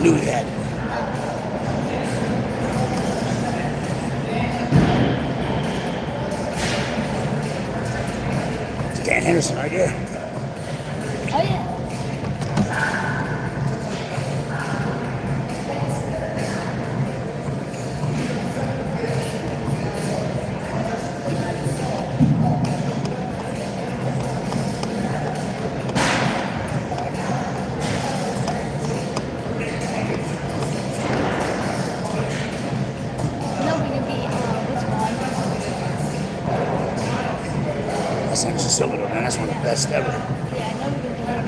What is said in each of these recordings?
knew he had. It's Dan Henderson right there. Oh yeah. No, we can be which one? That's Henderson Silva, though, man. That's one of the best ever. Yeah, I know we can be him.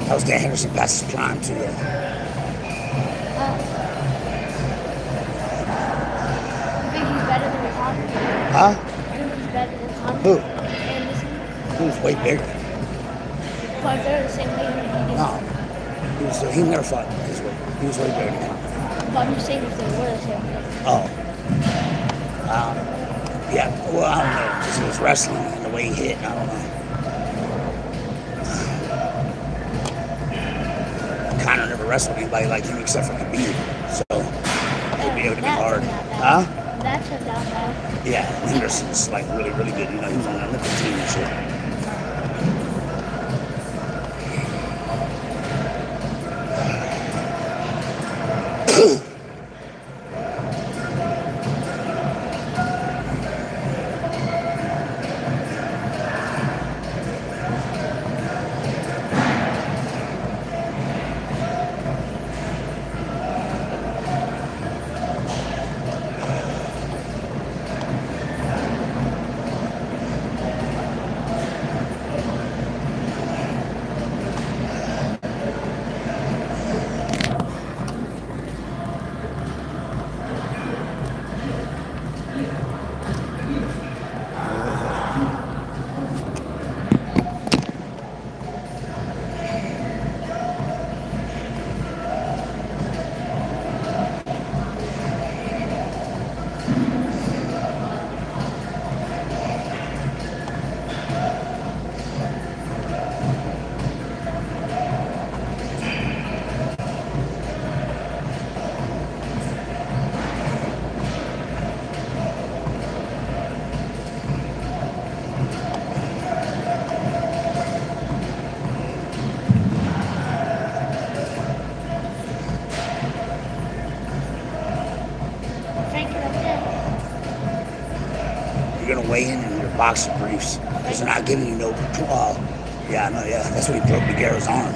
That was Dan Henderson past his prime, too, though. You think he's better than Connor? Huh? You think he's better than Connor? Who? Anderson? He was way bigger. But if they're the same weight, he didn't. No. He never fought his weight. He was way bigger than Conor. But I'm just saying if they were the same weight. Oh. Yeah, well, I don't know. Just his wrestling and the way he hit, I don't know. Conor never wrestled anybody like him except for Khabib. So, he'd be able to be hard. Huh? That turned out bad. Yeah, Henderson's like really, really good. You know, he was on the Olympic team and shit. Frank it up there. You're gonna weigh in your boxer briefs because they're not giving you no. Yeah, I know. Yeah, that's when he broke Nogueira's arm.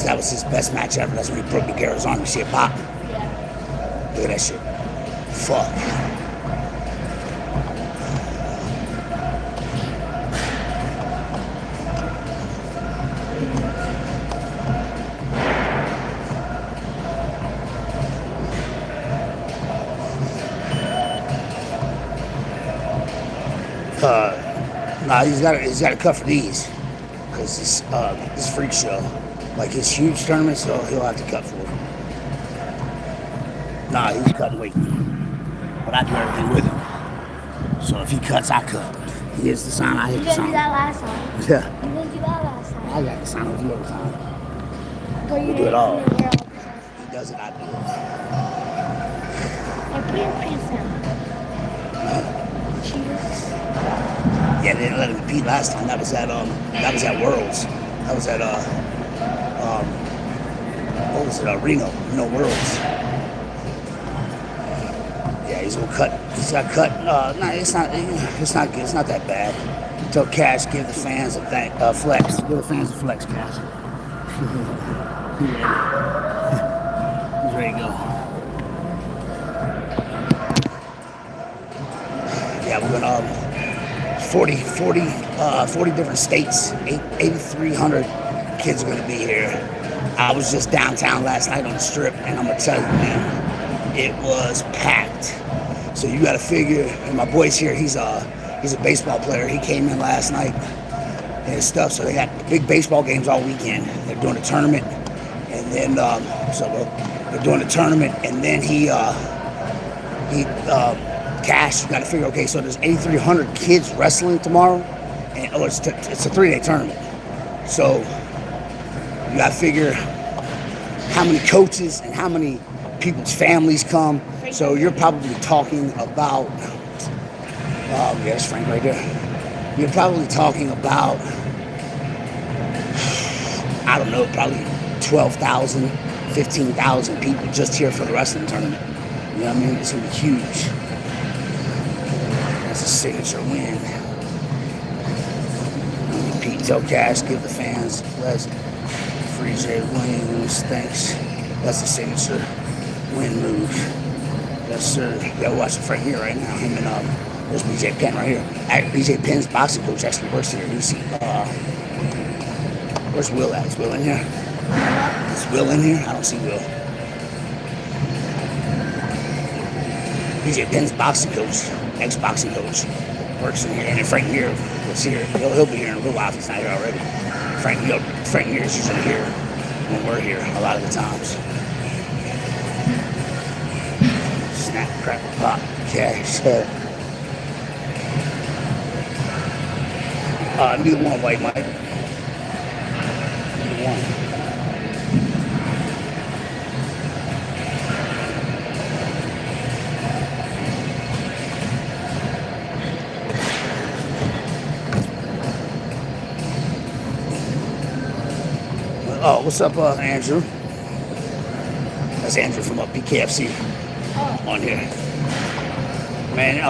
That was his best match ever. That's when he broke Nogueira's arm. You see it pop? Yeah. Look at that shit. Fuck. Nah, he's got to cut for these, cause this freak show, like his huge tournaments, so he'll have to cut for it. Nah, he's cutting weight, but I do everything with him. So if he cuts, I cut. He hits the sign, I hit You the didn't do sign. that last time. Yeah, You didn't do that last time. I got the sign with you every time. But you We do didn't it all. you didn't wear all the pants. He does it, I do it. Hey, put your pants down. Cheaters. Yeah, they didn't let him compete last time. That was at Worlds. That was at what was it? Reno Worlds. Yeah, he's gonna cut. He's got cut. No, it's not good. It's not that bad. Tell Cash, give the fans a flex. Give the fans a flex, Cash. He's ready to go. Yeah, we're gonna 40 different states, 8,300 kids are gonna be here. I was just downtown last night on the strip, and I'm gonna tell you, man, it was packed. So you gotta figure, and my boy's here, he's a baseball player. He came in last night and stuff, so they got big baseball games all weekend. They're doing a tournament, and then they're doing a tournament, and then Cash, you gotta figure, okay, so there's 8,300 kids wrestling tomorrow, and it's a 3-day tournament. So you got to figure how many coaches and how many people's families come. So you're probably talking about, yes, Frank right there. You're probably talking about, I don't know, probably 12,000, 15,000 people just here for the wrestling tournament. You know what I mean? It's going to be huge. That's a signature win. Pete Telcash, give the fans bless. Free J Williams, thanks. That's a signature win move. Yes, sir. You gotta watch the Frank here right now. Him and there's BJ Penn right here. BJ Penn's boxing coach actually works here. You see, where's Will at? Is Will in here? Is Will in here? I don't see Will. BJ Penn's boxing coach, ex-boxing coach, works in here. And then Frank Mir was here. He'll be here in a little while if he's not here already. Frank Mir is usually here when we're here a lot of the times. Snap, crackle, pop, cash. Neither one white, Mike. Neither one. Oh, what's up, Andrew? That's Andrew from PKFC on here. Man,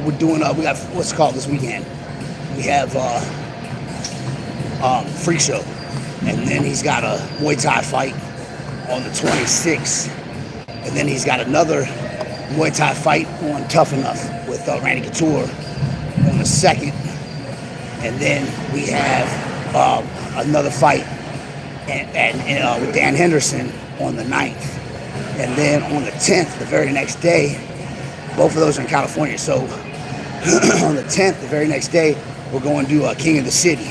we're doing, we got, what's it called this weekend? We have Freak Show. And then he's got a Muay Thai fight on the 26th. And then he's got another Muay Thai fight on Tough Enough with Randy Couture on the 2nd. And then we have another fight and with Dan Henderson on the 9th. And then on the 10th, the very next day, both of those are in California. So on the 10th, the very next day, we're going to do King of the City,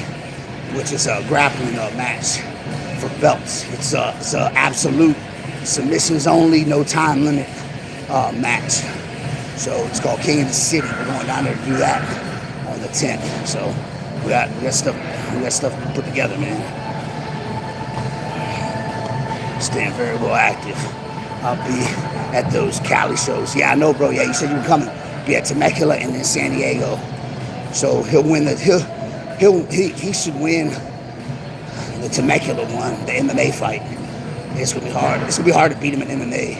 which is a grappling match for belts. It's a absolute submissions only, no time limit match. So it's called King of the City. We're going down there to do that on the 10th. So we got stuff put together, man. Staying very well active. I'll be at those Cali shows. Yeah, I know, bro. Yeah, you said you were coming. Be at Temecula and then San Diego. So he'll win he should win the Temecula one, the MMA fight. It's gonna be hard. It's gonna be hard to beat him in MMA.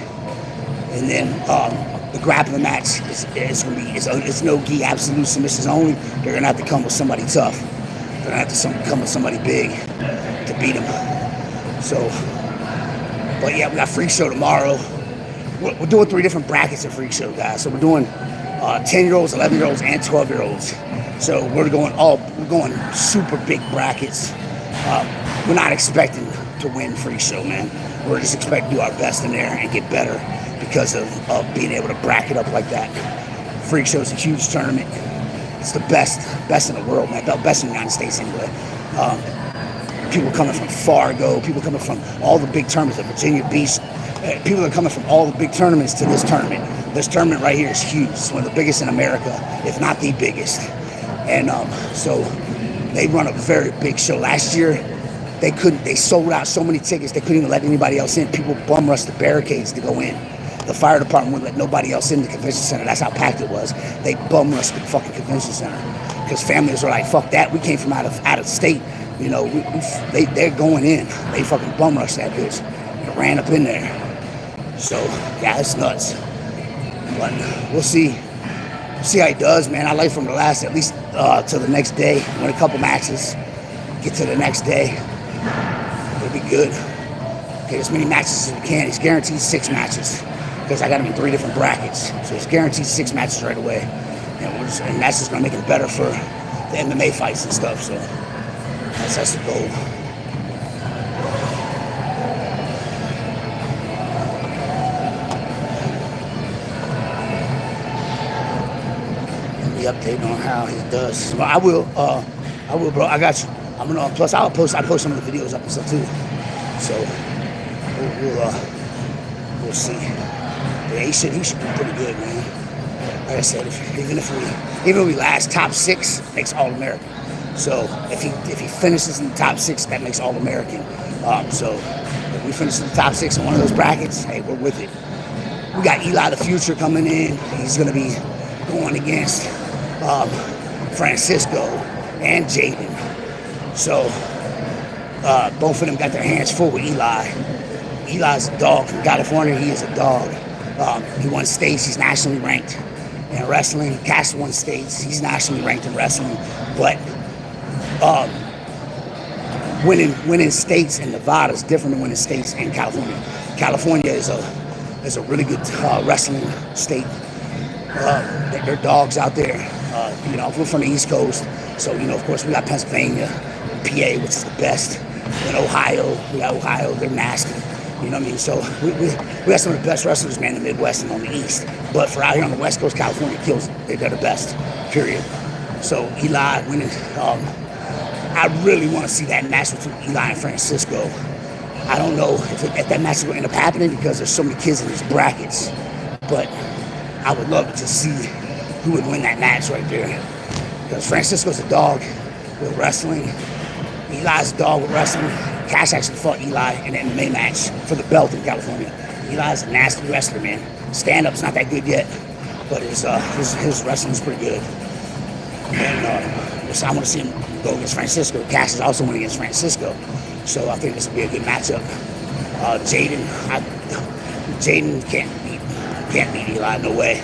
And then the grappling match it's no gi, absolute submissions only. They're gonna have to come with somebody tough. They're gonna have to come with somebody big to beat him. So. But yeah, we got Freak Show tomorrow. We're doing 3 different brackets of Freak Show, guys. So we're doing 10-year-olds, 11-year-olds, and 12-year-olds. So we're going super big brackets. We're not expecting to win Freak Show, man. We're just expecting to do our best in there and get better because of being able to bracket up like that. Freak Show is a huge tournament. It's the best in the world, man. Best in the United States anyway. People coming from Fargo, people coming from all the big tournaments at Virginia Beach. People are coming from all the big tournaments to this tournament. This tournament right here is huge. It's one of the biggest in America, if not the biggest. And so they run a very big show. Last year, they sold out so many tickets, they couldn't even let anybody else in. People bum rushed the barricades to go in. The fire department wouldn't let nobody else in the convention center. That's how packed it was. They bum rushed the fucking convention center. Because families were like, fuck that, we came from out of state. You know, they're going in. They fucking bum rushed that bitch and ran up in there. So, yeah, it's nuts. But we'll see. See how he does, man. I like from the last, at least till the next day. Win a couple matches. Get to the next day. It'll be good. Get as many matches as we can. He's guaranteed 6 matches. Because I got him in 3 different brackets. So he's guaranteed 6 matches right away. And that's just going to make it better for the MMA fights and stuff. So. That's the goal. Be updating on how he does. Well, I will, bro. I got you. I'm gonna. Plus, I post some of the videos up and stuff too. So we'll see. Yeah, he should be pretty good, man. like I said, even if we last top 6, makes All American. So if he finishes in the top 6, that makes All American. So if we finish in the top 6 in one of those brackets, hey, we're with it. We got Eli the Future coming in. He's going to be going against Francisco and Jaden. So both of them got their hands full with Eli. Eli's a dog from California. He is a dog. He won states. He's nationally ranked in wrestling. Cass won states. He's nationally ranked in wrestling. But winning states in Nevada is different than winning states in California. California is a really good wrestling state. There are dogs out there. We're from the East Coast, so of course we got Pennsylvania, PA, which is the best. And Ohio, we got Ohio. They're nasty. You know what I mean? So we got some of the best wrestlers, man, in the Midwest and on the East. But for out here on the West Coast, California kills it. They're the best, period. So Eli winning. I really want to see that match between Eli and Francisco. I don't know if that match is going to end up happening because there's so many kids in these brackets. But I would love to see who would win that match right there. Because Francisco's a dog with wrestling. Eli's a dog with wrestling. Cash actually fought Eli in an MMA match for the belt in California. Eli's a nasty wrestler, man. Stand-up's not that good yet, but his wrestling's pretty good. And I want to see him go against Francisco. Cash is also winning against Francisco, so I think this will be a good matchup. Jaden can't beat Eli, no way.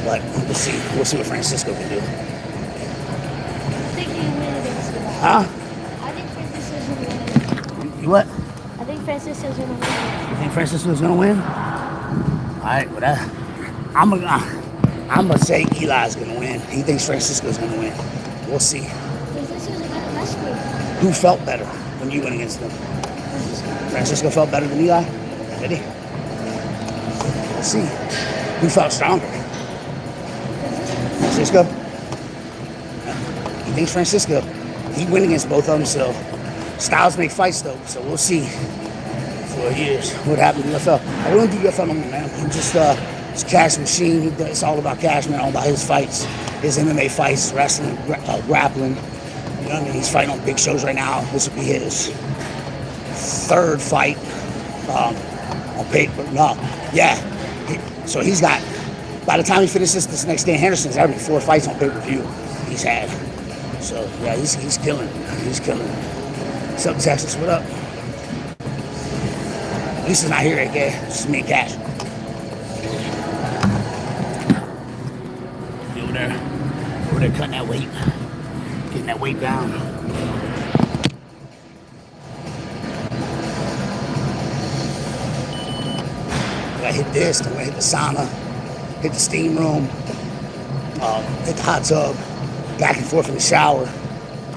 But we'll see what Francisco can do. Huh? I think Francisco's gonna win. You what? I think Francisco's gonna win. You think Francisco's gonna win? All right, well I'm gonna say Eli's gonna win. He thinks Francisco's gonna win. We'll see. Francisco's a good wrestler. Who felt better when you went against them? Francisco felt better than Eli? Did he? We'll see. Who felt stronger? Francisco? He thinks Francisco. He went against both of them, so styles make fights, though. So we'll see for years what happened in the UFL. I wouldn't do UFL no more, man. I'm just it's Cash machine. It's all about Cash, man. All about his fights, his MMA fights, wrestling, grappling. You know what I mean? He's fighting on big shows right now. This will be his 3rd fight on paper. No, yeah. So he's got. By the time he finishes this next Dan Henderson's, that'll be 4 fights on pay-per-view he's had. So yeah, he's killing it. He's killing it. What's up, Texas? What up? At least it's not here, okay? It's just me and Cash. Over there cutting that weight. Getting that weight down. I hit this, then I hit the sauna, hit the steam room, hit the hot tub, back and forth in the shower,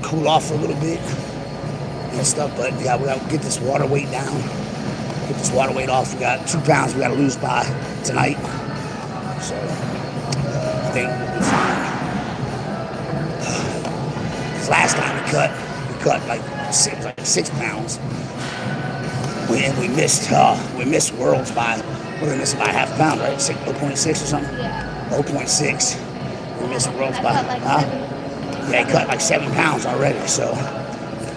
cool off for a little bit and stuff. But yeah, we got to get this water weight down, get this water weight off. We got 2 pounds we got to lose by tonight. So I think we'll be fine. This last time we cut like 6 pounds. We missed worlds by. We're gonna miss about half a pound, right? 0.6 or something? Yeah. 0.6. We missed worlds by. I Cut like 7 pounds already, so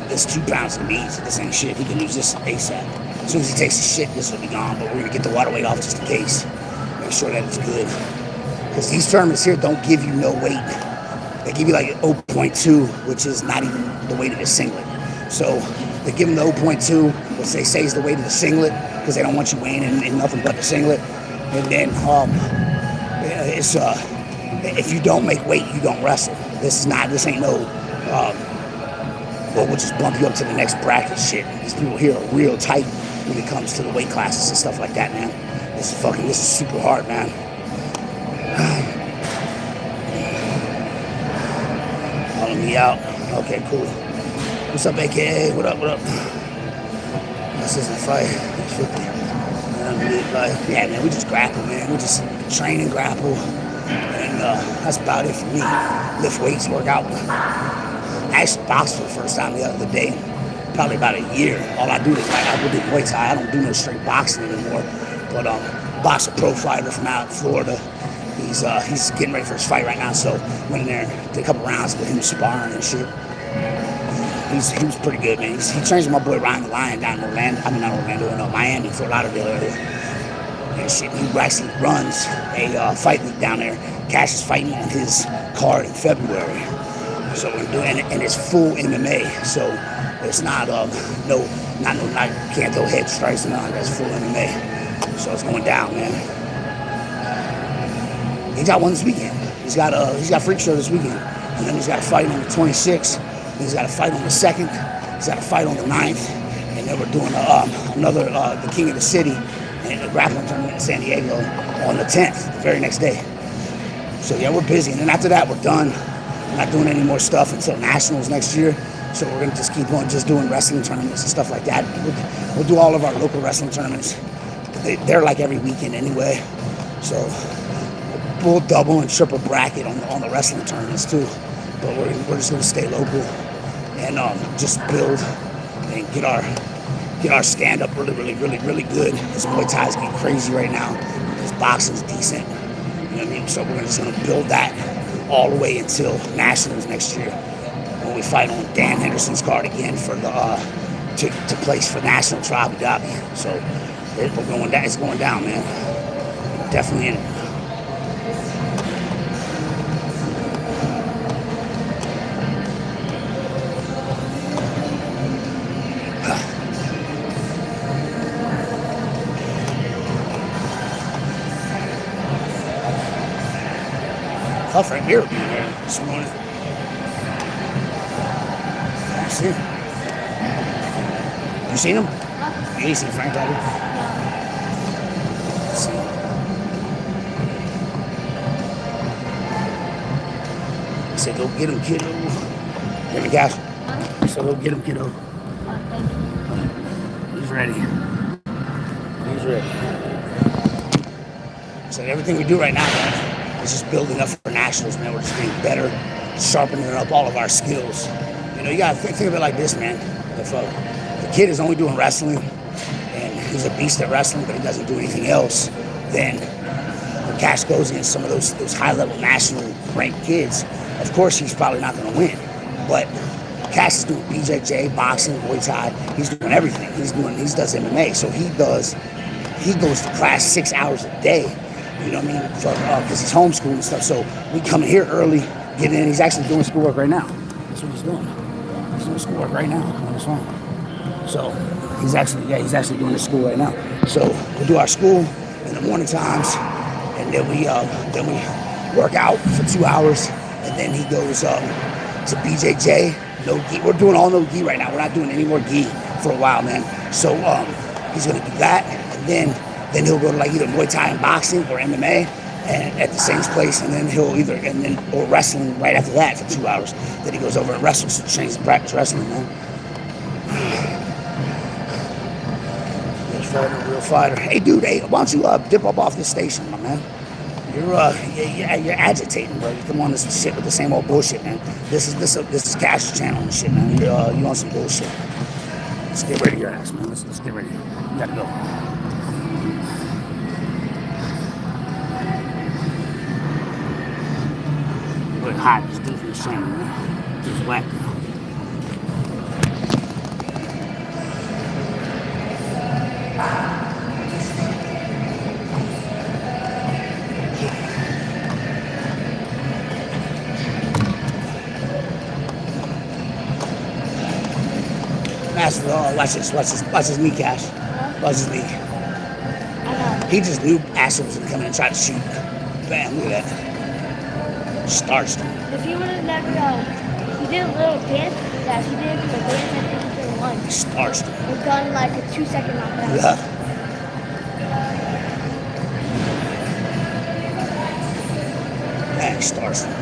this 2 pounds can be easy. This ain't shit. He can lose this ASAP. As soon as he takes his shit, this will be gone, but we're gonna get the water weight off just in case. Make sure that it's good. Because these tournaments here don't give you no weight. They give you like 0.2, which is not even the weight of the singlet. So they give them the 0.2, which they say is the weight of the singlet, because they don't want you weighing in nothing but the singlet. And then if you don't make weight, you don't wrestle. This ain't no, we'll just bump you up to the next bracket shit. These people here are real tight when it comes to the weight classes and stuff like that, man. This is super hard, man. Calling me out. Okay, cool. What's up, AKA? What up? This isn't a fight. It's 50. Yeah, man, we just grapple, man. We just train and grapple. And that's about it for me. Lift weights, work out. I actually boxed for the first time the other day. Probably about a year. All I do is I go do weights. I don't do no straight boxing anymore. But box a pro fighter from out in Florida. He's getting ready for his fight right now. So went in there, did a couple rounds with him sparring and shit. He was pretty good, man. He trains with my boy Ryan the Lion down in Orlando. I mean, not Orlando, no, Miami, Fort Lauderdale area. And shit, he actually runs a fight league down there. Cash is fighting on his card in February. So we're doing, and it's full MMA. So it's not can't throw head strikes and all that. It's full MMA. So it's going down, man. He got one this weekend. He's got Freak Show this weekend, and then he's got a fight on the 26th. Then he's got a fight on the 2nd. He's got a fight on the 9th, and then we're doing another the King of the City and a grappling tournament in San Diego on the 10th, the very next day. So yeah, we're busy, and then after that, we're done. We're not doing any more stuff until Nationals next year. So we're gonna just keep on just doing wrestling tournaments and stuff like that. We'll do all of our local wrestling tournaments. They're like every weekend anyway. So we'll double and triple bracket on the wrestling tournaments too. But we're just gonna stay local and just build and get our stand up really good. His Muay Thai's getting crazy right now. His boxing's decent. You know what I mean? So we're just gonna build that all the way until Nationals next year, when we fight on Dan Henderson's card again for the to place for National Abu Dhabi. So we're going down. It's going down, man. Definitely in it. Tough right here this morning. You seen him? You ain't seen Frank Tiger? Let's see. He said, go get him, kiddo. Give me cash. He said, go get him, kiddo. He's ready. He's ready. So everything we do right now, man, it's just building up for Nationals, man. We're just getting better, sharpening up all of our skills. You know, you gotta think of it like this, man. If the kid is only doing wrestling and he's a beast at wrestling, but he doesn't do anything else, then when Cash goes against some of those high-level national ranked kids, of course he's probably not gonna win. But Cash is doing BJJ, boxing, Muay Thai. He's doing everything. He does MMA. So he goes to class 6 hours a day. You know what I mean? Because he's homeschooling and stuff. So we come in here early, get in. He's actually doing schoolwork right now. That's what he's doing. He's doing schoolwork right now on his phone. So he's actually doing his school right now. So we do our school in the morning times, and then we work out for 2 hours, and then he goes to BJJ. No gi. We're doing all no gi right now. We're not doing any more gi for a while, man. So he's gonna do that, and then he'll go to like either Muay Thai and boxing or MMA and at the same place, and then or wrestling right after that for 2 hours. Then he goes over and wrestles, so trains and practice wrestling, man. Real fighter. Hey, dude, why don't you dip up off this station, my man? You're agitating, bro. You come on this shit with the same old bullshit, man. This is Cash's channel and shit, man. You on some bullshit. Let's get rid of your ass, man. Let's get rid of you. You gotta go. Look hot, this dude from the channel, man. He's whack. Watch his knee, Cash. Watch his knee. He just knew Asher was gonna come in and try to shoot. Bam, look at that. Starched him. If he would have never, he did a little dance with that. He didn't do a dance, I think he did one. Starched him. We've done like a 2-second knockdown. Yeah. Man, starched him.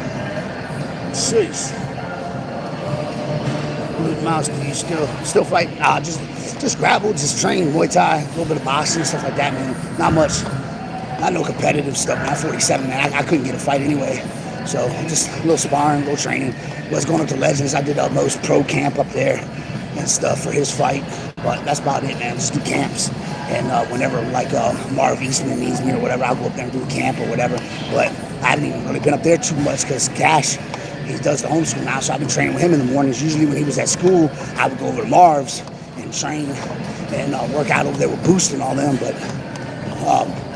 Jeez. Mouse, do you still fight? Just grapple, just train Muay Thai, a little bit of boxing, stuff like that, man. Not much, not no competitive stuff, man. I'm 47, man. I couldn't get a fight anyway. So just a little sparring, a little training. Was going up to Legends. I did most pro camp up there and stuff for his fight. But that's about it, man. Just do camps. And whenever like Marv Eastman needs me or whatever, I'll go up there and do a camp or whatever. But I haven't even really been up there too much because Cash, he does the homeschool now, so I've been training with him in the mornings. Usually when he was at school, I would go over to Marv's and train and work out over there with Boost and all them. But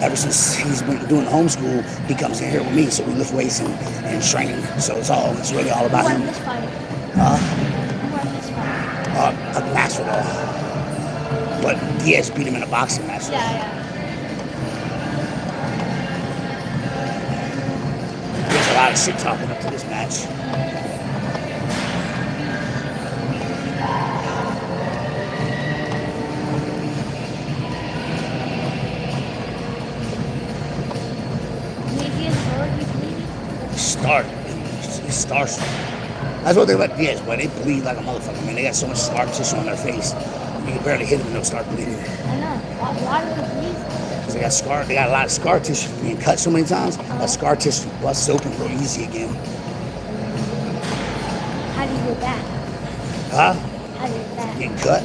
ever since he's been doing the homeschool, he comes in here with me, so we lift weights and train. So it's really all about him. This fight. A Masvidal. But Diaz beat him in a boxing match. Yeah. There's a lot of shit talking up to this match. He starts. That's what they let Diaz, but they bleed like a motherfucker, man. They got so much scar tissue on their face. You can barely hit them and they'll start bleeding. I know. Why do they bleed? Because they got a lot of scar tissue from being cut so many times. That scar tissue busts open real easy again. How do you get back? Huh? How do you get back? Getting cut.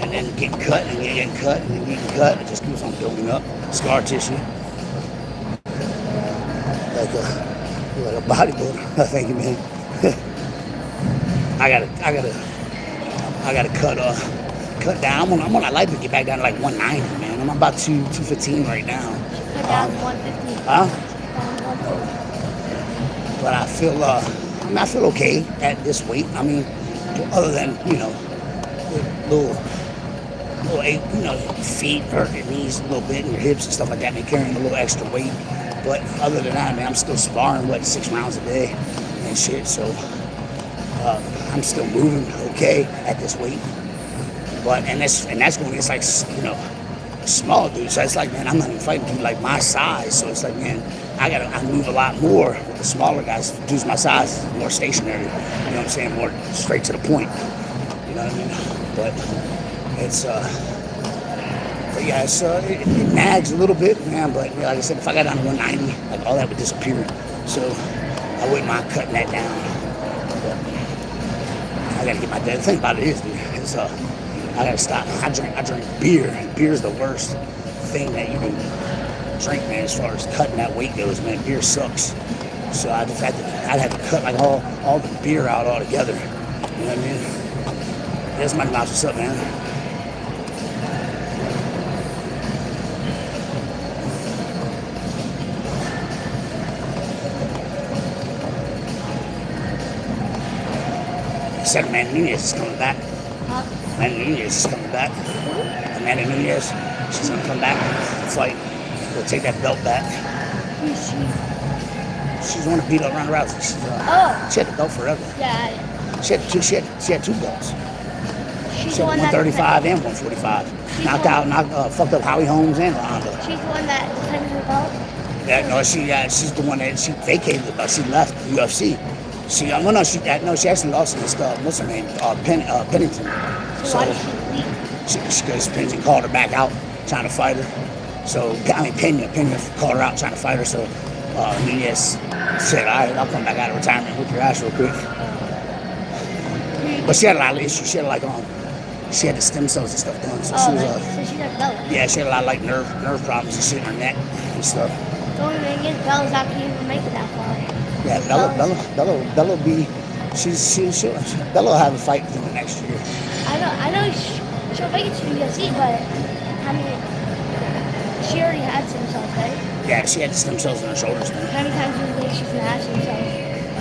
And then getting cut and getting cut and then getting cut. It just keeps on building up. Scar tissue. Like a bodybuilder. Thank you, man. I gotta cut down. I'm on a light to get back down to like 190, man. I'm about 215 right now. Cut down to 115. Huh? Down to 115. But I feel okay at this weight. I mean, other than little feet hurt your knees a little bit and your hips and stuff like that. And carrying a little extra weight. But other than that, man, I'm still sparring 6 rounds a day and shit. So I'm still moving okay at this weight. But and that's going against small dudes. So it's like, man, I'm not even fighting dudes like my size. So it's like, man, I move a lot more with the smaller guys. Dudes my size, more stationary. You know what I'm saying? More straight to the point. You know what I mean? But it's But yeah, it nags a little bit, man. But like I said, if I got down to 190, like all that would disappear. So I wouldn't mind cutting that down. But I gotta get my dad. The thing about it is, dude, I gotta stop. I drink beer. Beer is the worst thing that you can drink, man. As far as cutting that weight goes, man, beer sucks. So I'd have to cut like all the beer out altogether. You know what I mean? That's my mouth. What's up, man? Said Amanda Nunez is coming back. Huh? Amanda Nunez is coming back. Amanda Nunez, she's gonna come back and fight. We'll take that belt back. Who's she? She's one to beat up Ronda Rousey. She had the belt forever. Yeah. She had two belts. She's She had 135 and 145. Fucked up Howie Holmes and Ronda. She's the one that defended her belt? She's the one that she vacated the belt. She left the UFC. She actually lost against what's her name? Pennington. So why did she leave? Because Pennington called her back out, trying to fight her. So Pena called her out, trying to fight her. So Nunez said, "All right, I'll come back out of retirement, whip your ass real quick." But she had a lot of issues. She had she had the stem cells and stuff done. So she was so she got belt. yeah, she had a lot of nerve problems and shit in her neck and stuff. The only thing is, Bella's not going to even make it that far. Yeah, Bella will be. Bella will have a fight within the next year. I know she'll make it to the UFC, but I mean, she already had stem cells, right? Yeah, she had the stem cells in her shoulders, man. How many times do you think she's gonna have stem cells?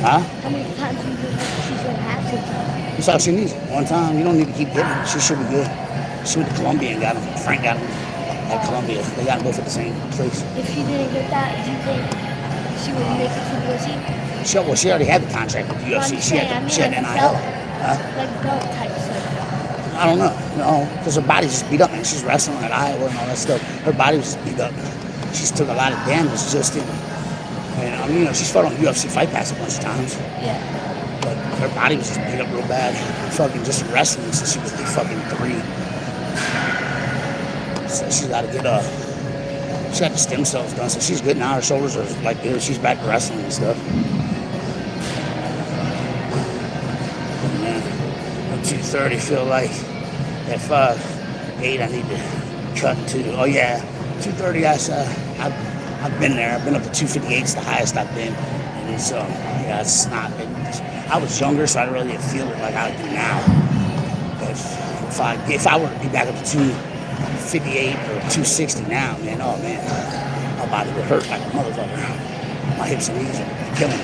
Huh? How many times do you think she's gonna have stem cells? That's all she needs. One time. You don't need to keep getting it. She should be good. She went to Colombia and got him. Frank got him at Colombia. They got them both at the same place. If she didn't get that, do you think she would make it to the UFC? She already had the contract with the UFC. She had NIL. Like belt type stuff. I don't know. Because her body's just beat up, man. She's wrestling at Iowa and all that stuff. Her body was just beat up. She's took a lot of damage just in. And she's fought on UFC Fight Pass a bunch of times. Yeah. But her body was just beat up real bad. Fucking just wrestling since she was fucking 3. So she's got to get she had the stem cells done, so she's good now. Her shoulders are like good. She's back to wrestling and stuff. Man, I'm 230. Feel like at 5'8" I need to cut to. Oh yeah, 230. I I've been there. I've been up to 258. It's the highest I've been. And it's yeah, it's not. I was younger, so I didn't really feel it like I do now. But if I were to be back up to 258 or 260 now, man, oh man, my body would hurt like a motherfucker. My hips and knees are killing me.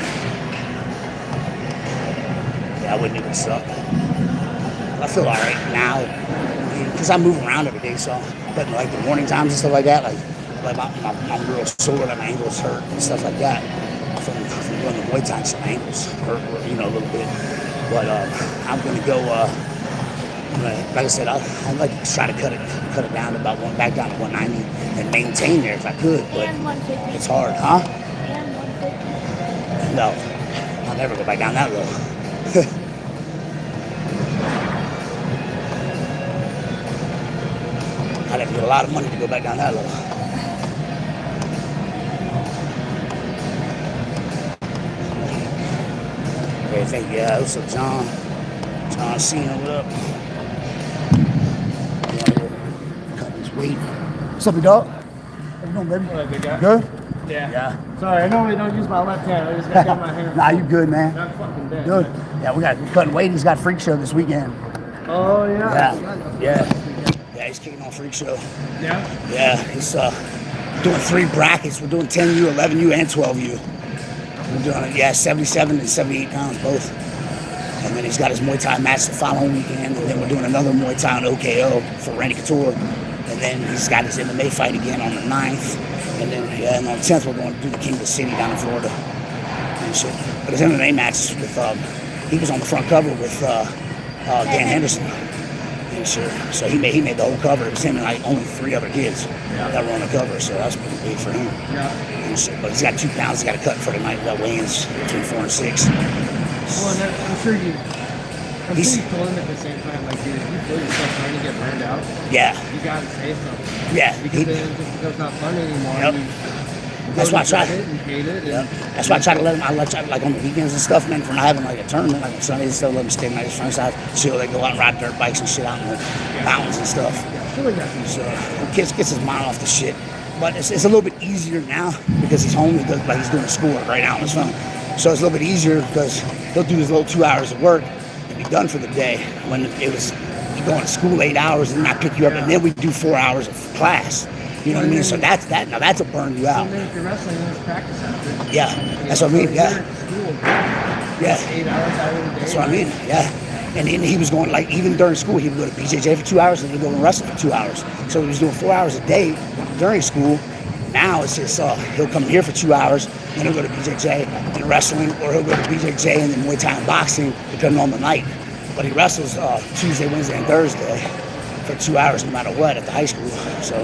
Yeah, I wouldn't even suck. I feel all right now because I move around every day. So, but like the morning times and stuff like that, like I'm real sore, like my ankles hurt and stuff like that. From doing the Muay Thai, so my ankles hurt, a little bit. But I'm gonna go. Like I said, I'd like to try to cut it down to back down to 190 and maintain there if I could. But And 150. it's hard, huh? And 150. No, I'll never go back down that low. I'd have to get a lot of money to go back down that low. Okay, thank you. Yeah, what's up, John Cena, what up? Cut his weight. What's up, your dog? How you doing, baby? What up, big guy? Good? Yeah. Sorry, I normally don't use my left hand. I just got to get my hand. Nah, you good, man. I'm fucking dead. Good. Man. Yeah, we're cutting weight. He's got Freak Show this weekend. Oh, yeah. Yeah, he's kicking on Freak Show. Yeah? Yeah, he's doing 3 brackets. We're doing 10U, 11U, and 12U. We're doing 77 and 78 pounds both. And then he's got his Muay Thai match the following weekend. And then we're doing another Muay Thai on OKO for Randy Couture. And then he's got his MMA fight again on the 9th. And then and on the 10th we're going to do the King of the City down in Florida. And shit. But his MMA match with he was on the front cover with Dan Henderson. And shit. So he made the whole cover. It was him and like only 3 other kids that were on the cover. So that's pretty big for him. Yeah. And shit. But he's got 2 pounds he's got to cut for the night that weigh-ins between 4 and 6. Well, and I'm sure I'm pretty prolific at the same time. Like, dude, if you feel yourself trying to get burned out, Yeah. you got to say something. Yeah. Because then it just becomes not fun anymore. Yep. That's why I try. And hate it. Yep. That's why I try to let them. Like on the weekends and stuff, man. For not having like a tournament, like on Sundays, still let them stay in my friend's house. Chill. They go out and ride dirt bikes and shit out in the mountains and stuff. So gets his mind off the shit. But it's a little bit easier now because he's home. He's doing schoolwork right now on his phone. So it's a little bit easier because he'll do his little 2 hours of work and be done for the day. When it was you going to school 8 hours and then I pick you up and then we do 4 hours of class. You know what I mean? So that's that. Now that's a burn you out. And then if you're wrestling, there's practice after. Yeah, that's what I mean. Yeah. Yeah. 8 hours out of the day. That's what I mean. Yeah. And then he was going like even during school he would go to BJJ for 2 hours and he'd go and wrestle for 2 hours. So he was doing 4 hours a day during school. Now it's just he'll come here for 2 hours and he'll go to BJJ and wrestling, or he'll go to BJJ and then Muay Thai and boxing depending on the night. But he wrestles Tuesday, Wednesday, and Thursday for 2 hours no matter what at the high school. So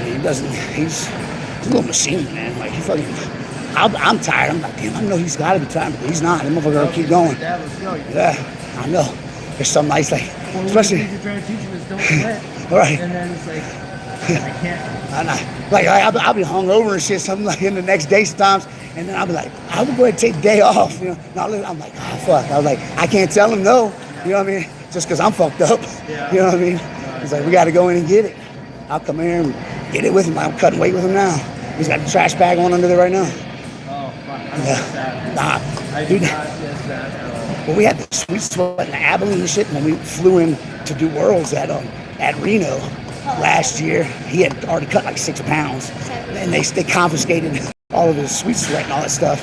he doesn't. He's a little machine, man. Like he fucking. I'm tired. I'm like, damn. I know he's got to be tired, but he's not. The motherfucker will keep going. Yeah, I know. There's some nights like, well, especially. You're trying to teach him is don't sweat. Right. And then it's like, I can't. I know. Like I'll be hungover and shit. Something like in the next day sometimes, and then I'll be like, I would go ahead and take the day off. You know. And I'm like, oh fuck. I was like, I can't tell him no. You know what I mean? Just because I'm fucked up. Yeah. You know what I mean? He's like, we got to go in and get it. I'll come here and get it with him. I'm cutting weight with him now. He's got the trash bag on under there right now. Oh, fuck. I don't miss that. Nah. I do not miss that at all. Well, we had the sweet sweat and Abilene and shit when we flew in to do Worlds at Reno last year. He had already cut like 6 pounds. And they confiscated all of his sweet sweat and all that stuff.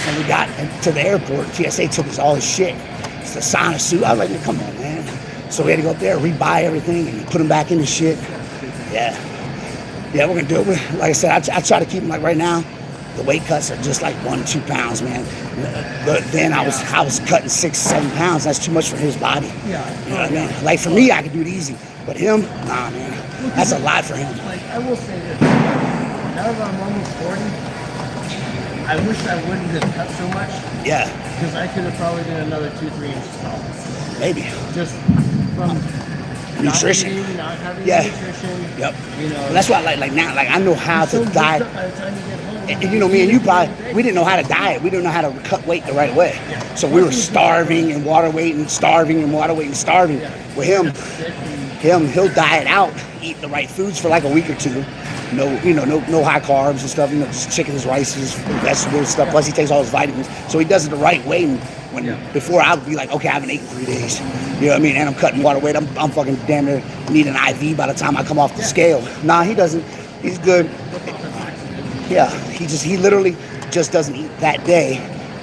And we got to the airport. TSA took us all his shit. It's the sauna suit. I was like, come on, man. So we had to go up there, rebuy everything, and put him back in the shit. Yeah, we're gonna do it. Like I said, I try to keep him like right now. The weight cuts are just like 1-2 pounds, man. But then I was cutting 6-7 pounds. That's too much for his body. Yeah. You know what I mean? Like for me, I could do it easy, but him, nah, man. That's a lot for him. Like I will say this: now that I'm almost 40, I wish I wouldn't have cut so much. Yeah. Because I could have probably been another 2-3 inches tall. Maybe. Just from Nutrition. not eating, not having nutrition. Yep. You know. Well, that's why like now, like I know how to diet. By the time you get home, And, you know, me and you probably, we didn't know how to diet. We didn't know how to cut weight the right way. Yeah. So we were starving and water weight and starving and water weight and starving. Yeah. With him, Sick and he'll diet out, eat the right foods for like a week or two. No, no high carbs and stuff. Just chickens, rices, vegetables, stuff. Plus, he takes all his vitamins, so he does it the right way. And before, I would be like, okay, I haven't eaten 3 days. You know what I mean? And I'm cutting water weight. I'm fucking damn near need an IV by the time I come off the scale. Nah, he doesn't. He's good. Yeah, he literally just doesn't eat that day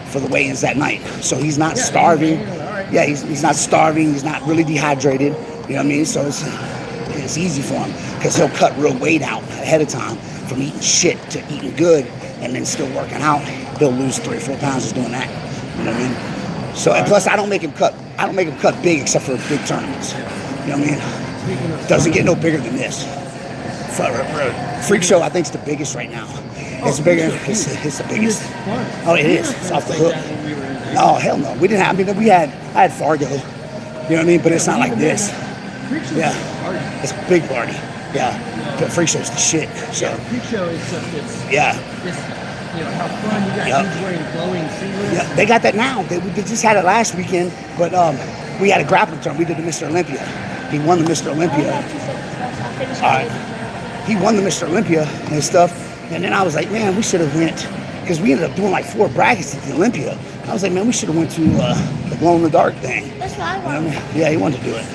for the weigh-ins that night. So he's not starving. Yeah, he's not starving. He's not really dehydrated. You know what I mean? So it's easy for him because he'll cut real weight out ahead of time from eating shit to eating good and then still working out. He'll lose 3 or 4 pounds just doing that. You know what I mean? So and plus I don't make him cut big except for big tournaments. You know what I mean? Doesn't get no bigger than this. Freak Show I think is the biggest right now. It's bigger. It's the biggest. Oh, it is. It's off the hook. No, hell no. We didn't have. I mean, I had Fargo. You know what I mean? But it's not like this. Yeah, it's a big party. Yeah, but Freak Show's the shit. So Freak Show is just yeah. How fun you got dudes wearing glowing singlets. Yeah, they got that now. They just had it last weekend, but we had a grappling tournament. We did the Mr. Olympia. He won the Mr. Olympia. All right. He won the Mr. Olympia and stuff. And then I was like, man, we should have went, because we ended up doing like 4 brackets at the Olympia. I was like, man, we should have went to the glow in the dark thing. That's what I wanted. Yeah, he wanted to do it.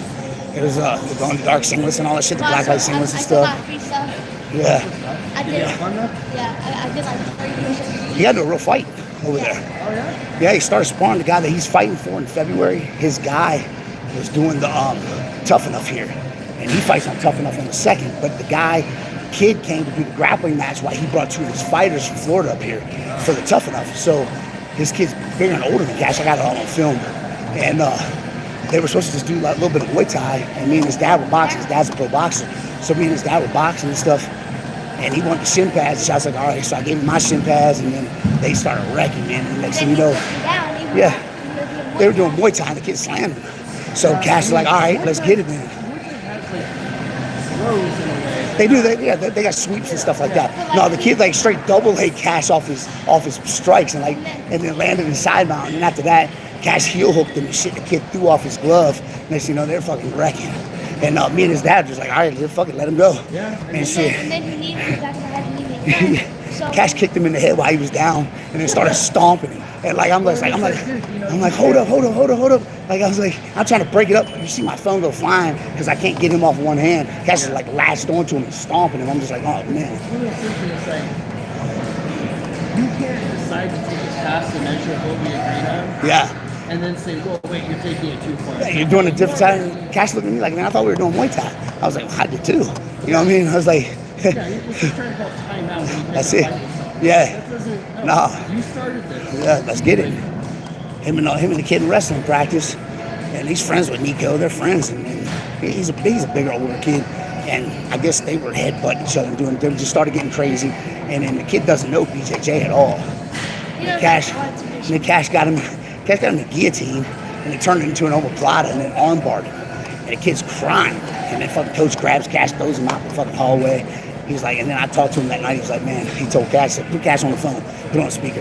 It was the glow in the dark singlets and all that shit, the black light singlets and stuff. Yeah. I did. Yeah, I did like 30 He had a real fight over there. Oh yeah? Yeah, he started sparring the guy that he's fighting for in February. His guy was doing the Tough Enough here. And he fights on Tough Enough on the 2nd. But the kid came to do the grappling match while he brought 2 of his fighters from Florida up here for the Tough Enough. So his kid's bigger and older than Cash. I got it all on film. And they were supposed to just do like a little bit of Muay Thai. And me and his dad were boxing. His dad's a pro boxer. So me and his dad were boxing and stuff. And he wanted the shin pads. So I was like, all right. So I gave him my shin pads. And then they started wrecking, man. And next thing you know, yeah, they were doing Muay Thai and the kid slammed him. So Cash was like, all right, let's get it then. They do that, yeah. They got sweeps and stuff like that. No, the kid like straight double leg Cash off his strikes and then landed in side mount. And after that, Cash heel hooked him and shit. The kid threw off his glove. Next thing you know, they're fucking wrecking. And me and his dad just like, all right, fucking let him go. Yeah. And shit. And then he needed back in the head and he made Cash kicked him in the head while he was down, and then started stomping him. And I'm like, hold up. Like I was like, I'm trying to break it up. You see my phone go flying because I can't get him off one hand. Cash is like latched onto him and stomping him. I'm just like, oh man. One of the things is like, you can't decide to take it past the measure of what we agreed on. Yeah. And then say, well, wait, you're taking it too far. Yeah, you're doing a different side. Cash looked at me like, man, I thought we were doing Muay Thai. I was like, I did too. You know what I mean? I was like, yeah, you're just trying to call time out. That's it. Yeah. That doesn't, No. You started this. Yeah, let's get it. Him and the kid in wrestling practice, and he's friends with Nico. They're friends, and he's a bigger, older kid. And I guess they were headbutting each other and they just started getting crazy. And then the kid doesn't know BJJ at all. Cash got him the guillotine, and it turned into an omoplata and then armbarred him. And the kid's crying. And then fucking coach grabs Cash, throws him out the fucking hallway. He's like, and then I talked to him that night. He was like, man, he told Cash, said, put Cash on the phone, put it on speaker.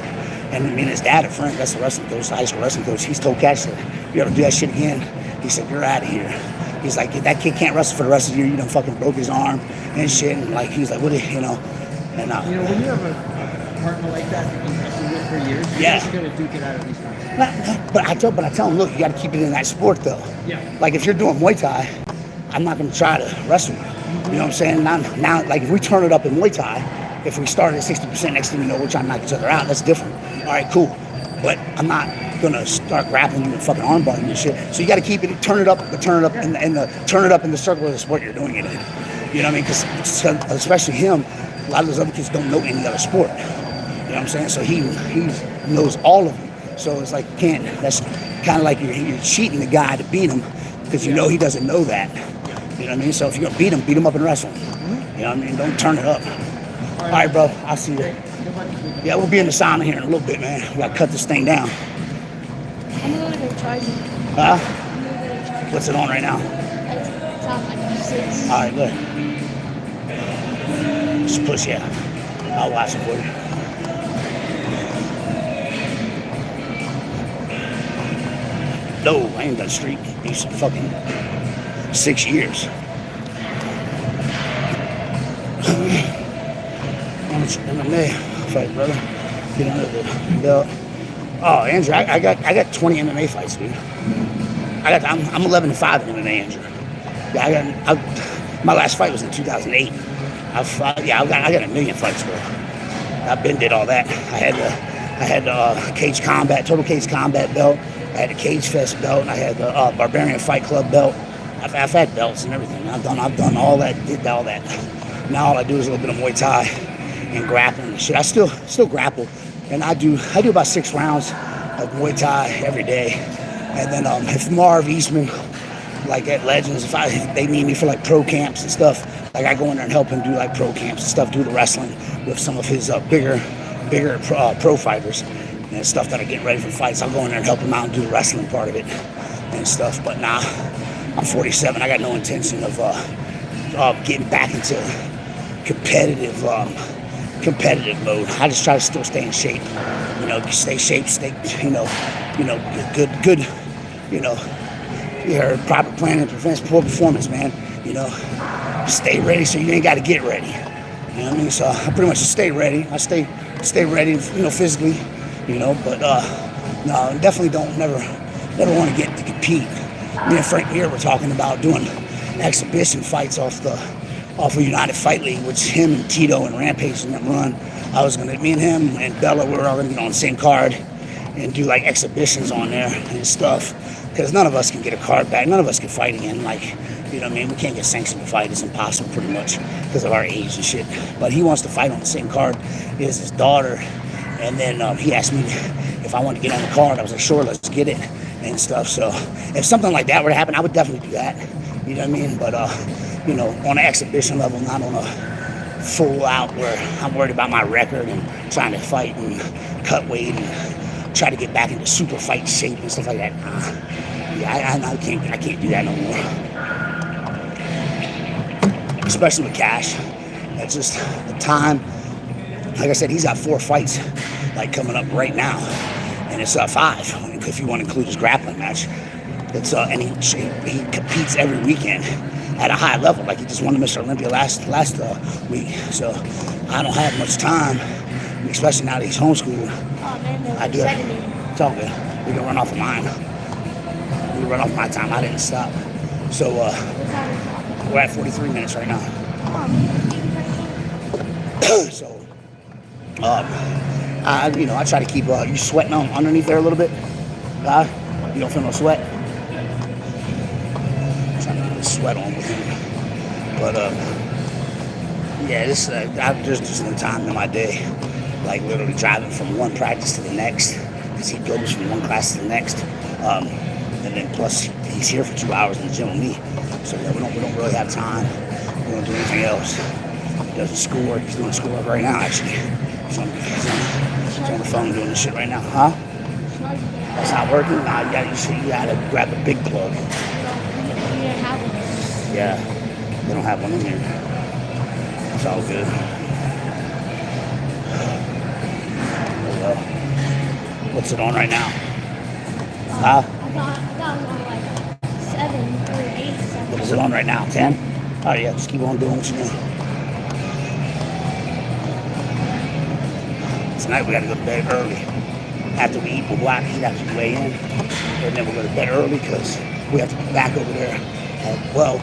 And me and his dad are friends. That's the wrestling coach, the high school wrestling coach. He's told Cash, said, you ever do that shit again? He said, you're out of here. He's like, that kid can't wrestle for the rest of the year. You done fucking broke his arm and shit. And like, he's like, what, And when you have a partner like that you can wrestle with for years, you're going to duke it out at least once. But I tell him, look, you got to keep it in that sport though. Yeah. Like if you're doing Muay Thai, I'm not going to try to wrestle you. You know what I'm saying? Now, like if we turn it up in Muay Thai, if we start at 60%, next thing you know, we're trying to knock each other out. That's different. All right, cool. But I'm not gonna start grappling you and fucking armbarring you and shit. So you got to keep it, turn it up in the circle of the sport you're doing it in. You know what I mean? Because especially him, a lot of those other kids don't know any other sport. You know what I'm saying? So he knows all of them. So it's like that's kind of like you're cheating the guy to beat him because you know he doesn't know that. You know what I mean? So if you're gonna beat him up in wrestling. You know what I mean? Don't turn it up. All right, bro. I'll see you. Yeah, we'll be in the sauna here in a little bit, man. We gotta cut this thing down. I'm going to charge it. Huh? What's it on right now? It's on like 6. All right, good. Just push, yeah. I'll watch it for you. No, I ain't done streak. These fucking 6 years. MMA fight, brother. Get under the belt. Oh, Andrew, I got 20 MMA fights, dude. I'm 11-5 in MMA, Andrew. Yeah, my last fight was in 2008. I got a million fights, bro. I've been did all that. I had the cage combat, total cage combat belt. I had the Cage Fest belt. I had the Barbarian Fight Club belt. I've had belts and everything. I've done all that. Did all that. Now all I do is a little bit of Muay Thai and grappling and shit. I still grapple, and I do about 6 rounds of Muay Thai every day. And then if Marv Eastman, like at Legends, if they need me for like pro camps and stuff, like I go in there and help him do like pro camps and stuff, do the wrestling with some of his bigger pro fighters and stuff that are getting ready for fights. I'll go in there and help him out and do the wrestling part of it and stuff. But nah, I'm 47. I got no intention of getting back into competitive mode. I just try to still stay in shape. Stay good. Your proper planning prevents poor performance, man. Stay ready so you ain't got to get ready. You know what I mean? So I pretty much just stay ready. I stay ready, physically, but no, definitely never want to get to compete. Me and Frank Mir were talking about doing exhibition fights off of United Fight League, which him and Tito and Rampage and them run. Me and him and Bella, we were all gonna get on the same card and do like exhibitions on there and stuff. Because none of us can get a card back. None of us can fight again. We can't get sanctioned to fight. It's impossible pretty much because of our age and shit. But he wants to fight on the same card as his daughter. And then he asked me if I wanted to get on the card. I was like, sure, let's get it and stuff. So if something like that were to happen, I would definitely do that. You know what I mean? But, on an exhibition level, not on a full out where I'm worried about my record and trying to fight and cut weight and try to get back into super fight shape and stuff like that. I can't do that no more. Especially with Cash. That's just the time. Like I said, he's got 4 fights coming up right now, and it's 5 if you want to include his grappling match. It's and he competes every weekend at a high level. Like he just won the Mr. Olympia last week. So I don't have much time, especially now that he's homeschooled. Oh man, I do it. It's all good. We can run off of mine. We run off my time. I didn't stop. So we're at 43 minutes right now. So I try to keep. You sweating on underneath there a little bit? You don't feel no sweat? I'm trying to get the sweat on with him. But there's just no time in my day. Like literally driving from one practice to the next, because he goes from one class to the next, and then plus he's here for 2 hours in the gym with me, so we don't really have time. We don't do anything else. He does his schoolwork. He's doing schoolwork right now, actually. He's on the phone doing this shit right now, huh? That's not working. Nah, you gotta grab a big plug. Yeah, they don't have one in here. It's all good. What's it on right now? Huh? I got it on like 7 or 8. What is it on right now? 10? Oh yeah, just keep on doing what you're doing. Tonight we gotta go to bed early. After we eat, we'll eat after we weigh in. And then we'll go to bed early because we have to be back over there.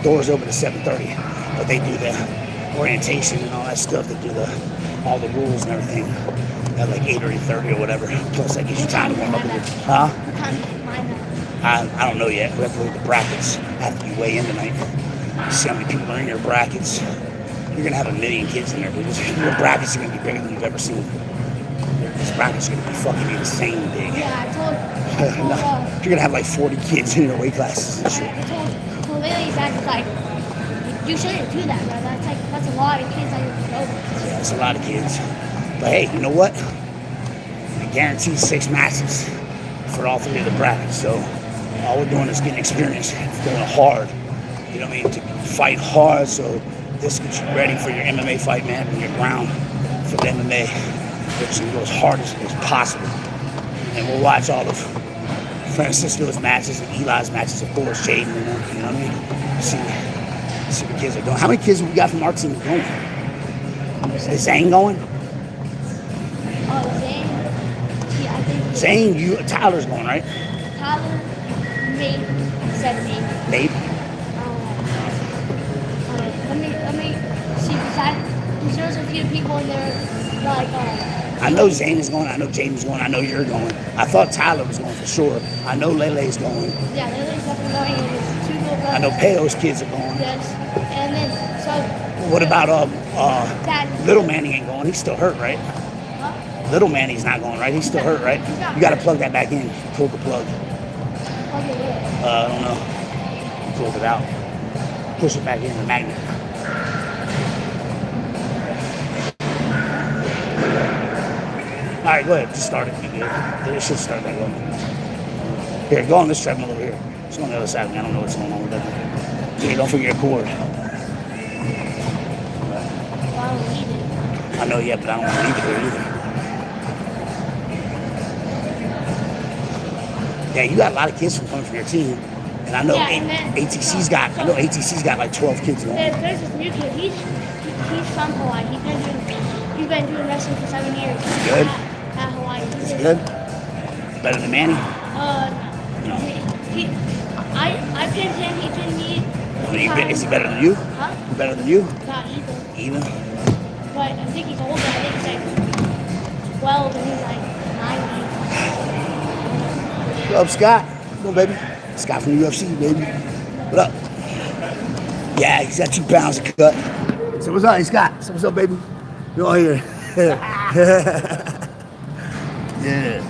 Doors open at 7:30. But they do the orientation and all that stuff. They do all the rules and everything at like 8 or 8:30 or whatever. Plus that gives you time to warm up. Huh? What time do you mind that? I don't know yet. We have to look at the brackets after you weigh in tonight. See how many people are in your brackets. You're gonna have 1 million kids in there, dude. Your brackets are gonna be bigger than you've ever seen. These brackets are gonna be fucking insane big. Yeah, I told you're gonna have like 40 kids in your weight classes and shit. I told Lily's dad, like, you shouldn't do that, bro. That's a lot of kids that you're over. Yeah, that's a lot of kids. But hey, you know what? I guarantee 6 matches for all 3 of the brackets. So all we're doing is getting experience, going hard. You know what I mean? To fight hard. So this gets you ready for your MMA fight, man, and your ground for the MMA, which will go as hard as possible. And we'll watch all of Francisco's matches and Eli's matches, of course, Jaden and them. You know what I mean? See what kids are doing. How many kids have we got from our team going? Is Zane going? Zane. Yeah, I think. Zane, Tyler's going, right? Tyler, maybe. Said maybe. Maybe. Let me see. Because there's a few people in there, like. I know Zane is going. I know James is going. I know you're going. I thought Tyler was going for sure. I know Lele's going. Yeah, Lily's definitely going. And there's 2 little brothers. I know Peo's kids are going. Yes. And then, so. What about Dad. Little Manny ain't going? He's still hurt, right? Huh? Little Manny's not going, right? He's still hurt, right? You got to plug that back in. Pull the plug. Okay, I don't know. Pulled it out. Push it back in the magnet. All right, go ahead. Just start it. You good. It should start back up. Here, go on this treadmill over here. It's on the other side. I don't know what's going on with that. Yeah, don't forget your cord. Well, I don't need it. I know, yeah, but I don't want to leave it here either. Yeah, you got a lot of kids coming from your team, and I know ATC's got like 12 kids going. There's this new kid. He's from Hawaii. He's been doing wrestling for 7 years. Good. At Hawaii. Is he good? Better than Manny? No. I pinned him. He pinned me. Is he better than you? Huh? Better than you? Not either. Even? But I think he's older. I think he's like 12 and he's like 90. What up, Scott? Come on, baby. Scott from the UFC, baby. What up? Yeah, he's got 2 pounds of cut. So what's up, hey, Scott? So what's up, baby? You all here? Yeah.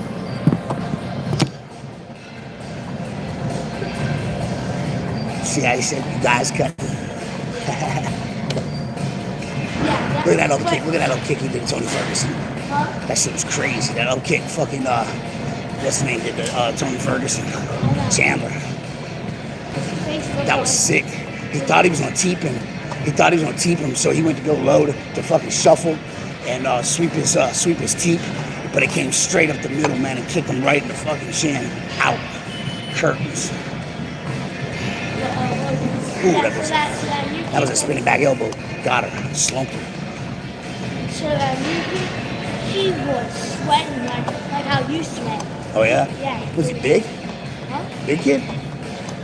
See how he said you guys cut? Look at that up kick. Look at that up kick he did to Tony Ferguson. Huh? That shit was crazy. That up kick fucking what's the name did to Tony Ferguson? Chandler. That was sick. He thought he was gonna teep him. So he went to go low to fucking shuffle and sweep his teep, but it came straight up the middle, man, and kicked him right in the fucking shin. Out. Curtains. Ooh, that was a spinning back elbow. Got her. Slumped her. So he was sweating like how you sweat. Oh yeah? Yeah. Was he big? Huh? Big kid?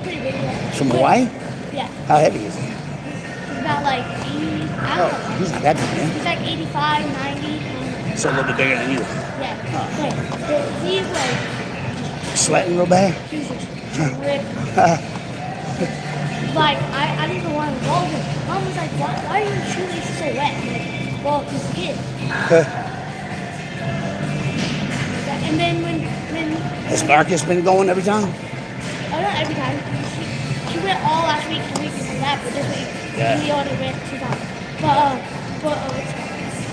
Pretty big, yeah. From Hawaii? Yeah. How heavy is he? He's about like 80, I don't know. He's not that big, man. He's like 85, 90. So a little bit bigger than you. Yeah. Huh. But he's like, Sweating real bad? he's just ripped. Like, I didn't even want to involve him. Mom was like, why are your shoelaces so wet? I'm like, well, because he did. And then when Has Marcus been going every time? oh, not every time. She went all last week and week before that, but this week he only went 2 times. But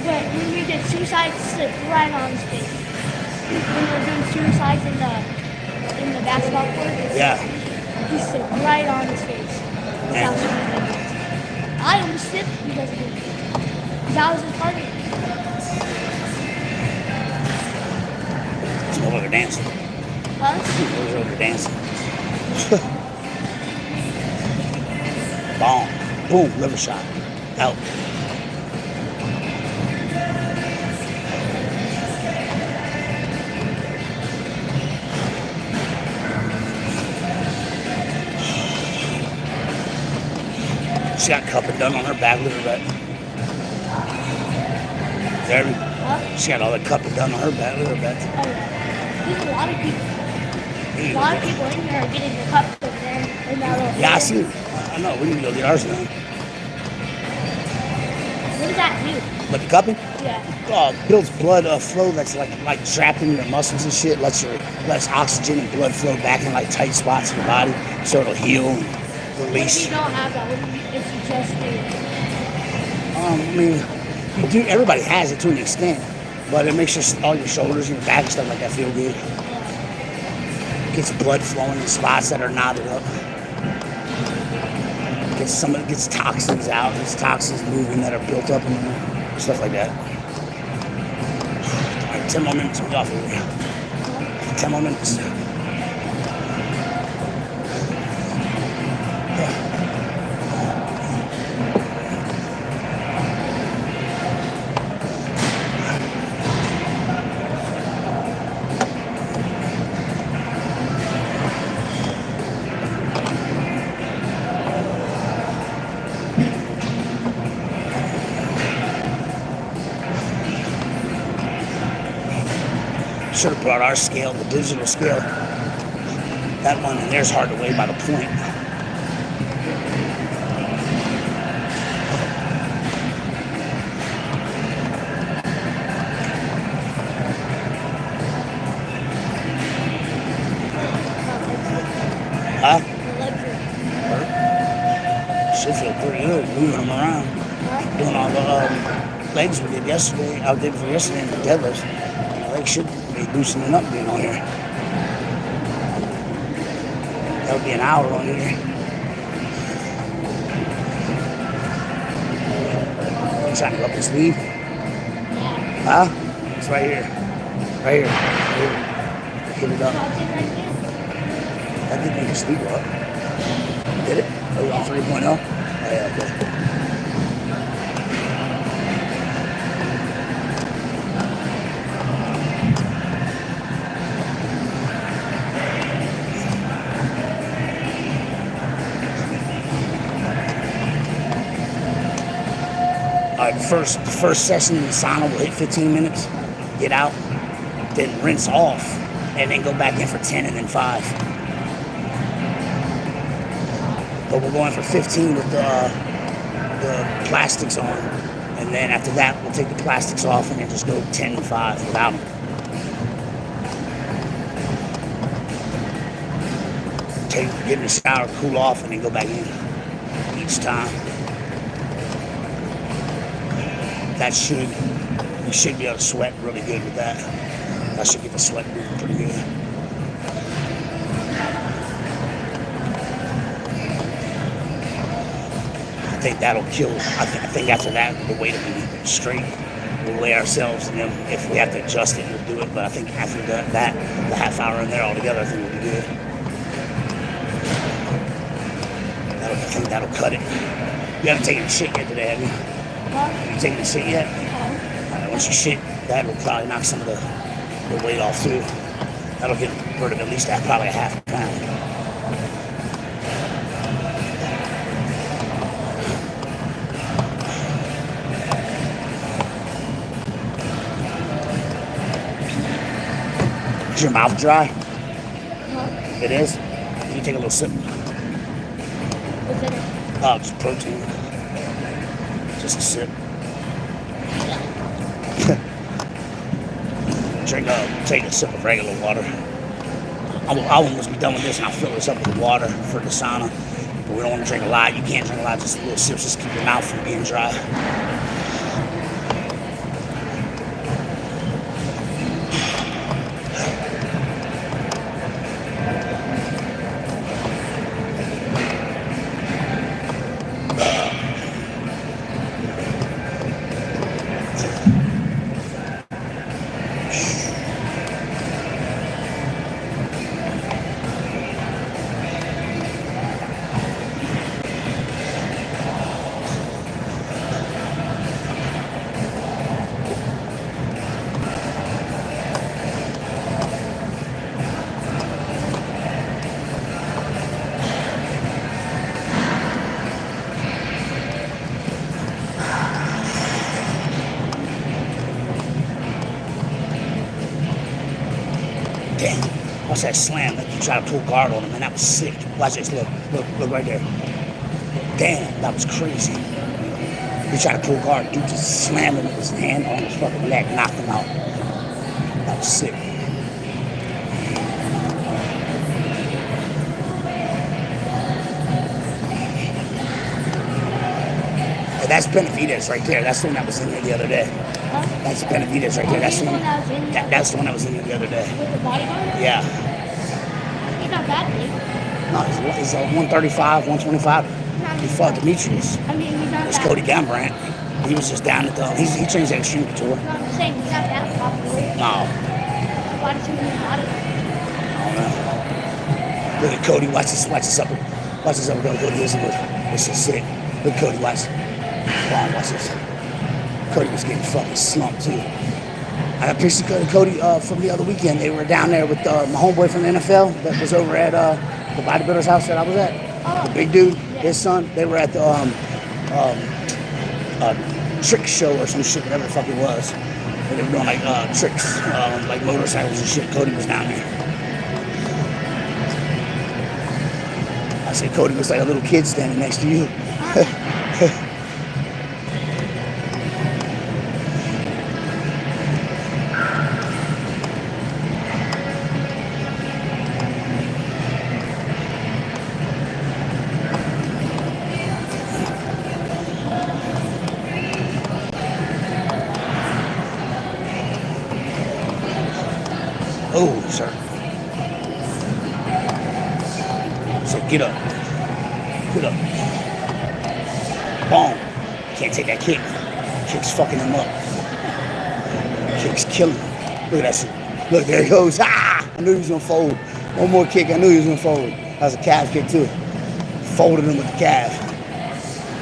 when we did suicides, it slipped right on his face. When we were doing suicides in the basketball court, Yeah. he slipped right on his face. That's how sweet it was. I almost slipped because of him. Because I was his partner. He's over there dancing. Huh? He's over there dancing. Bomb. Boom. Liver shot. Out. She got cup and done on her back liver back. There. Huh? She got all the cup and done on her back liver back. Oh, yeah. There's a lot of people. A lot of people in here are getting the cup over there. In that little Yeah, I see it. I know. We need to go get ours done. What does that do? But the cupping Yeah. builds blood flow that's like trapped in your muscles and shit. Lets oxygen and blood flow back in like tight spots in your body, so it'll heal and What if release. you don't have that? What if you just do it? I mean, you do. Everybody has it to an extent, but it makes all your shoulders and your back and stuff like that feel good. Gets blood flowing in spots that are knotted up. Gets toxins out. Gets toxins moving that are built up in there. Stuff like that. All right, 10 more minutes. We'll be off of here. 10 more minutes. should have brought our scale, the digital scale. That one, and there's hard to weigh by the point. Huh? Should feel pretty good moving them around. Doing all the legs we did yesterday. I did for yesterday in the deadlifts. My legs should be loosening up being on here. That'll be an hour on here. You trying to up the sleeve? Huh? It's right here. Right here. Hit it up. That didn't make your sleep up. Did it? Oh, you're on 3.0? Oh, yeah, okay. All right, the first session in the sauna will hit 15 minutes, get out, then rinse off, and then go back in for 10 and then 5. But we're going for 15 with the plastics on. And then after that, we'll take the plastics off and then just go 10 and 5 without them. Get in the shower, cool off, and then go back in each time. You should be able to sweat really good with that. That should get the sweat moving pretty good. I think that'll kill. I think after that, the weight will be straight. We'll weigh ourselves, and then if we have to adjust it, we'll do it. But I think after that, the half hour in there altogether, I think we'll be good. I think that'll cut it. You haven't taken a shit yet today, have you? Have you taken a shit yet? Once you shit, that'll probably knock some of the weight off too. That'll get rid of at least probably a half a pound. Is your mouth dry? No. It is? Can you take a little sip? What's in it? Oh, just protein. Just a sip. Take a sip of regular water. I'll almost be done with this and I'll fill this up with water for the sauna. But we don't want to drink a lot. You can't drink a lot, just little sips, just keep your mouth from being dry. Watch that slam. Like you try to pull guard on him, and that was sick. Watch this. Look right there. Damn, that was crazy. He tried to pull guard. Dude just slammed him with his hand on his fucking neck, knocked him out. That was sick. And that's Benavides right there. That's the one that was in there the other day. Huh? That's Benavides right there. That's the one that was in there the other day. With the bodyguard? Yeah. He's not that big. No, he's 135, 125. He fought Demetrius. I mean, he's not It's that. Cody Gambrandt. He was just down at the. He trains at Extreme Couture. No, I'm saying he's not that popular. No, Why does he need a bodyguard? I don't know. Look at Cody. Watch this upper. Watch this upper. Cody is this is sick. Look at Cody. Watch. Come on, watch this. Cody was getting fucking slumped too. I got pictures of Cody from the other weekend. They were down there with my homeboy from the NFL that was over at the bodybuilder's house that I was at. Oh. The big dude, his son. They were at the trick show or some shit, whatever the fuck it was. They were doing like tricks, like motorcycles and shit. Cody was down there. I said, Cody looks like a little kid standing next to you. Oh, sir. So get up. Get up. Boom. Can't take that kick. Kick's fucking him up. Kick's killing him. Look at that shit. Look, there he goes. Ah! I knew he was going to fold. One more kick, I knew he was going to fold. That was a calf kick, too. Folded him with the calf.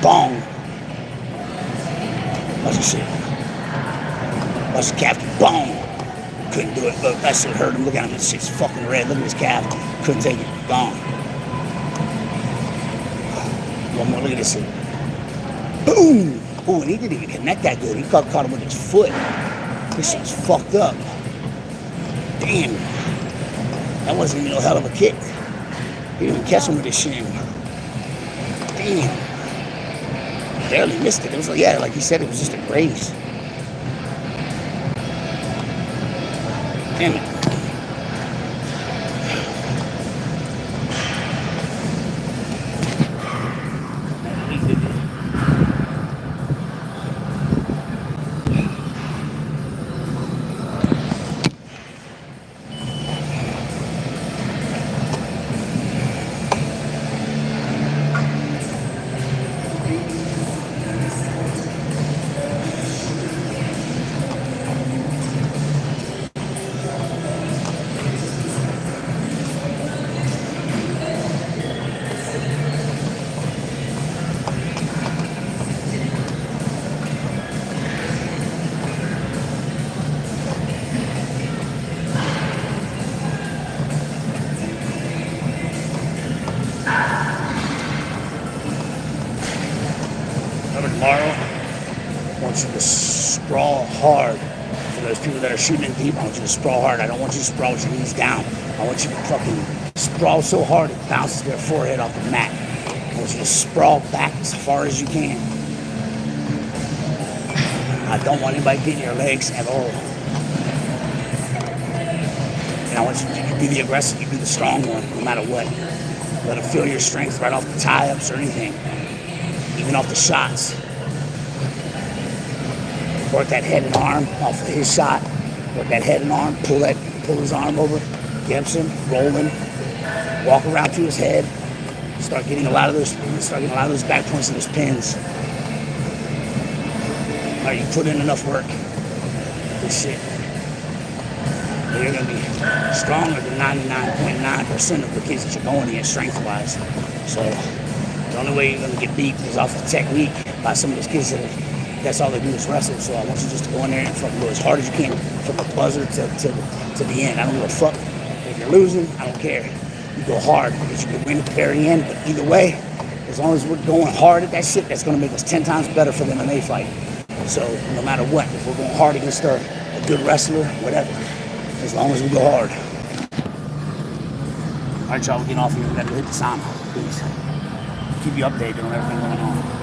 Boom. Watch the shit. Watch the calf kick. Boom. Couldn't do it. Look, that shit hurt him. Look at him. This shit's fucking red. Look at his calf. Couldn't take it. Gone. One more. Look at this shit. Boom. Oh, and he didn't even connect that good. He caught him with his foot. This shit's fucked up. Damn. That wasn't even no hell of a kick. He didn't even catch him with his shin. Damn. Barely missed it. It was like, yeah, like he said, it was just a graze. Damn it. Tomorrow, I want you to sprawl hard. For those people that are shooting in deep, I want you to sprawl hard. I don't want you to sprawl with your knees down. I want you to fucking sprawl so hard it bounces their forehead off the mat. I want you to sprawl back as far as you can. I don't want anybody getting your legs at all. And I want you to be the aggressive, you be the strong one, no matter what. Let them feel your strength right off the tie-ups or anything. Even off the shots. Work that head and arm off of his shot. Work that head and arm, pull his arm over, gives him, roll him, walk around to his head, start getting a lot of those back points and those pins. All right, you put in enough work. Good shit. But you're gonna be stronger than 99.9% of the kids that you're going against strength-wise. So the only way you're going to get beat is off the technique by some of those kids that's all they do is wrestle. So I want you just to go in there and fucking go as hard as you can from the buzzer to the end. I don't give a fuck. If you're losing, I don't care. You go hard because you can win at the very end. But either way, as long as we're going hard at that shit, that's going to make us 10 times better for the MMA fight. So no matter what, if we're going hard against a good wrestler, whatever, as long as we go hard. All right, y'all, we're getting off here. We got to hit the sauna. Please keep you updated on everything going on.